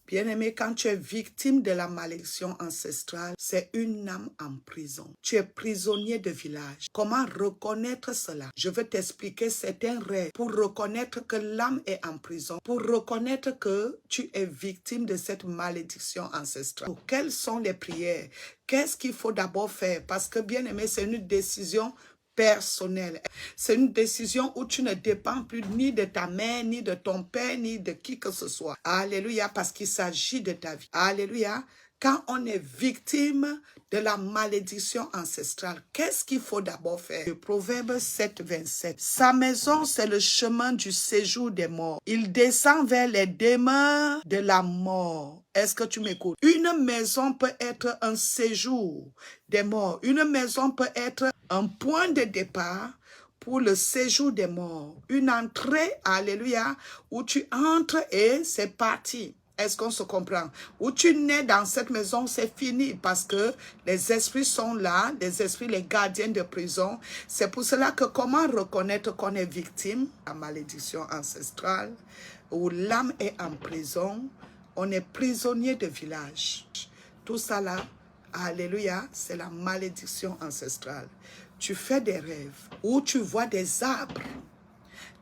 Bien-aimé, quand tu es victime de la malédiction ancestrale, c'est une âme en prison. Tu es prisonnier de village. Comment reconnaître cela? Je vais t'expliquer certains rêves pour reconnaître que l'âme est en prison, pour reconnaître que tu es victime de cette malédiction ancestrale. Quelles sont les prières? Qu'est-ce qu'il faut d'abord faire? Parce que, bien-aimé, c'est une décision personnel. C'est une décision où tu ne dépends plus ni de ta mère, ni de ton père, ni de qui que ce soit. Alléluia, parce qu'il s'agit de ta vie. Alléluia. Quand on est victime de la malédiction ancestrale, qu'est-ce qu'il faut d'abord faire? Le Proverbe 7, 27. Sa maison, c'est le chemin du séjour des morts. Il descend vers les demeures de la mort. Est-ce que tu m'écoutes? Une maison peut être un séjour des morts. Une maison peut être un point de départ pour le séjour des morts. Une entrée, alléluia, où tu entres et c'est parti. Est-ce qu'on se comprend? Où tu nais dans cette maison, c'est fini parce que les esprits sont là, les esprits, les gardiens de prison. C'est pour cela que comment reconnaître qu'on est victime de la malédiction ancestrale, où l'âme est en prison, on est prisonnier de village. Tout ça là, alléluia, c'est la malédiction ancestrale. Tu fais des rêves où tu vois des arbres.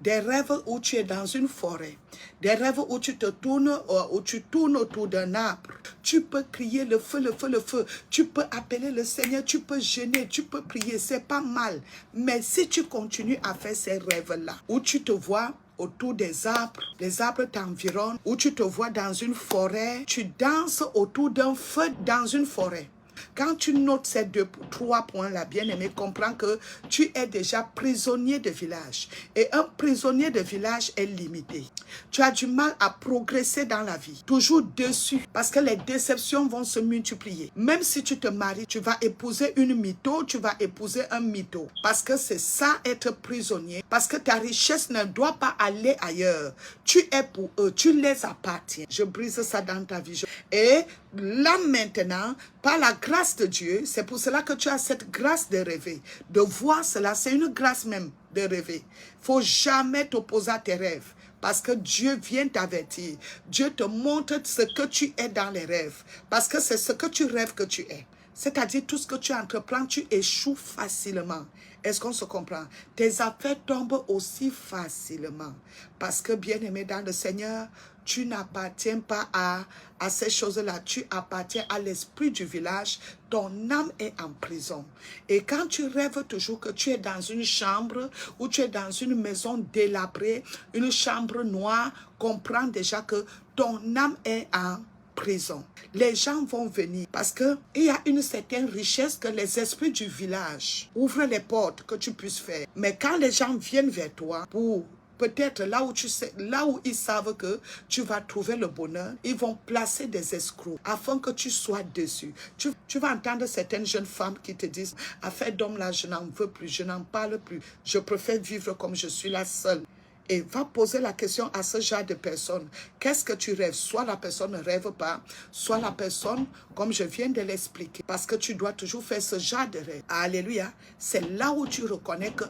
Des rêves où tu es dans une forêt. Des rêves où tu te tournes, où tu tournes autour d'un arbre. Tu peux crier le feu, le feu, le feu. Tu peux appeler le Seigneur, tu peux jeûner, tu peux prier. C'est pas mal. Mais si tu continues à faire ces rêves-là, où tu te vois autour des arbres, les arbres t'environnent, où tu te vois dans une forêt, tu danses autour d'un feu dans une forêt. Quand tu notes ces trois points-là, bien-aimé, comprends que tu es déjà prisonnier de village. Et un prisonnier de village est limité. Tu as du mal à progresser dans la vie. Toujours dessus. Parce que les déceptions vont se multiplier. Même si tu te maries, tu vas épouser une mytho, tu vas épouser un mytho. Parce que c'est ça être prisonnier. Parce que ta richesse ne doit pas aller ailleurs. Tu es pour eux. Tu les appartiens. Je brise ça dans ta vie. Et là maintenant, par la grâce de Dieu, c'est pour cela que tu as cette grâce de rêver, de voir cela, c'est une grâce même de rêver. Il ne faut jamais t'opposer à tes rêves, parce que Dieu vient t'avertir. Dieu te montre ce que tu es dans les rêves, parce que c'est ce que tu rêves que tu es. C'est-à-dire tout ce que tu entreprends, tu échoues facilement. Est-ce qu'on se comprend? Tes affaires tombent aussi facilement. Parce que, bien-aimé dans le Seigneur, tu n'appartiens pas à ces choses-là. Tu appartiens à l'esprit du village. Ton âme est en prison. Et quand tu rêves toujours que tu es dans une chambre ou tu es dans une maison délabrée, une chambre noire, comprends déjà que ton âme est en prison. Les gens vont venir parce qu'il y a une certaine richesse que les esprits du village ouvrent les portes que tu puisses faire. Mais quand les gens viennent vers toi pour peut-être là où tu sais, là où ils savent que tu vas trouver le bonheur, ils vont placer des escrocs afin que tu sois dessus. Tu vas entendre certaines jeunes femmes qui te disent: affaire d'homme là, je n'en veux plus, je n'en parle plus, je préfère vivre comme je suis là seule. Et va poser la question à ce genre de personnes. Qu'est-ce que tu rêves? Soit la personne ne rêve pas, soit la personne, comme je viens de l'expliquer. Parce que tu dois toujours faire ce genre de rêve. Alléluia. C'est là où tu reconnais que,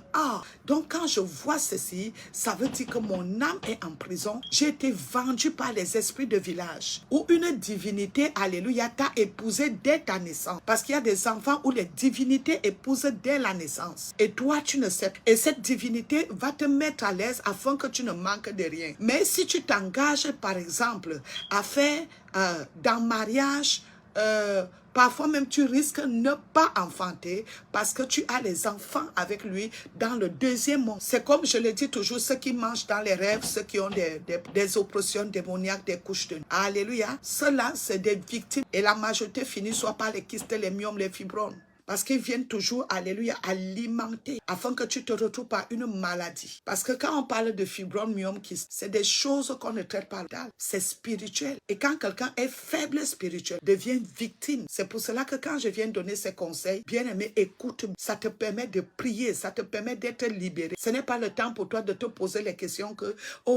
donc quand je vois ceci, ça veut dire que mon âme est en prison. J'ai été vendu par les esprits de village. Ou une divinité, alléluia, t'a épousé dès ta naissance. Parce qu'il y a des enfants où les divinités épousent dès la naissance. Et toi, tu ne sais pas. Et cette divinité va te mettre à l'aise afin que tu ne manques de rien. Mais si tu t'engages, par exemple, à faire dans mariage, parfois même tu risques de ne pas enfanter parce que tu as les enfants avec lui dans le deuxième monde. C'est comme je le dis toujours, ceux qui mangent dans les rêves, ceux qui ont des oppressions démoniaques, des couches de nuit. Alléluia. Ceux-là, c'est des victimes et la majorité finit soit par les kystes, les myomes, les fibromes. Parce qu'ils viennent toujours, alléluia, alimenter afin que tu te retrouves par une maladie. Parce que quand on parle de fibrome, myome, kyste, c'est des choses qu'on ne traite pas. C'est spirituel. Et quand quelqu'un est faible spirituel, devient victime. C'est pour cela que quand je viens donner ces conseils, bien aimé, écoute, ça te permet de prier, ça te permet d'être libéré. Ce n'est pas le temps pour toi de te poser les questions que,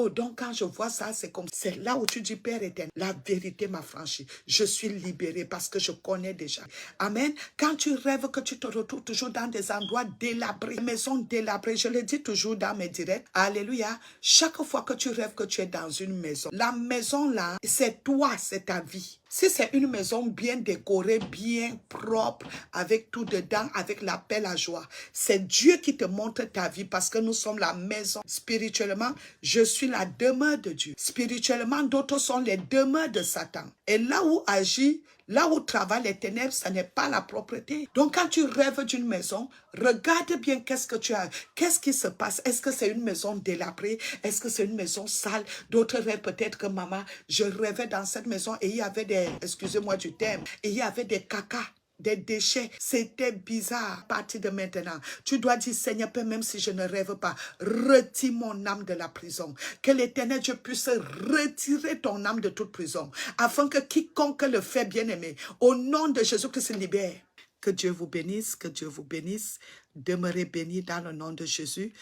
donc quand je vois ça, c'est comme... C'est là où tu dis, Père éternel, la vérité m'a franchi. Je suis libéré parce que je connais déjà. Amen. Quand tu rêves rêves que tu te retrouves toujours dans des endroits délabrés, des maisons délabrées. Je le dis toujours dans mes directs. Alléluia. Chaque fois que tu rêves que tu es dans une maison, la maison là, c'est toi, c'est ta vie. Si c'est une maison bien décorée, bien propre, avec tout dedans, avec la paix, la joie, c'est Dieu qui te montre ta vie parce que nous sommes la maison. Spirituellement, je suis la demeure de Dieu. Spirituellement, d'autres sont les demeures de Satan. Et là où agit, là où travaillent les ténèbres, ce n'est pas la propreté. Donc quand tu rêves d'une maison, regarde bien qu'est-ce que tu as, qu'est-ce qui se passe. Est-ce que c'est une maison délabrée? Est-ce que c'est une maison sale? D'autres rêvent peut-être que maman, je rêvais dans cette maison et il y avait des, excusez-moi du terme, et il y avait des caca, des déchets. C'était bizarre. À partir de maintenant, tu dois dire, Seigneur, Père, même si je ne rêve pas, retire mon âme de la prison. Que l'Éternel Dieu puisse retirer ton âme de toute prison, afin que quiconque le fait, bien-aimé, au nom de Jésus-Christ, se libère. Que Dieu vous bénisse, que Dieu vous bénisse. Demeurez bénis dans le nom de Jésus.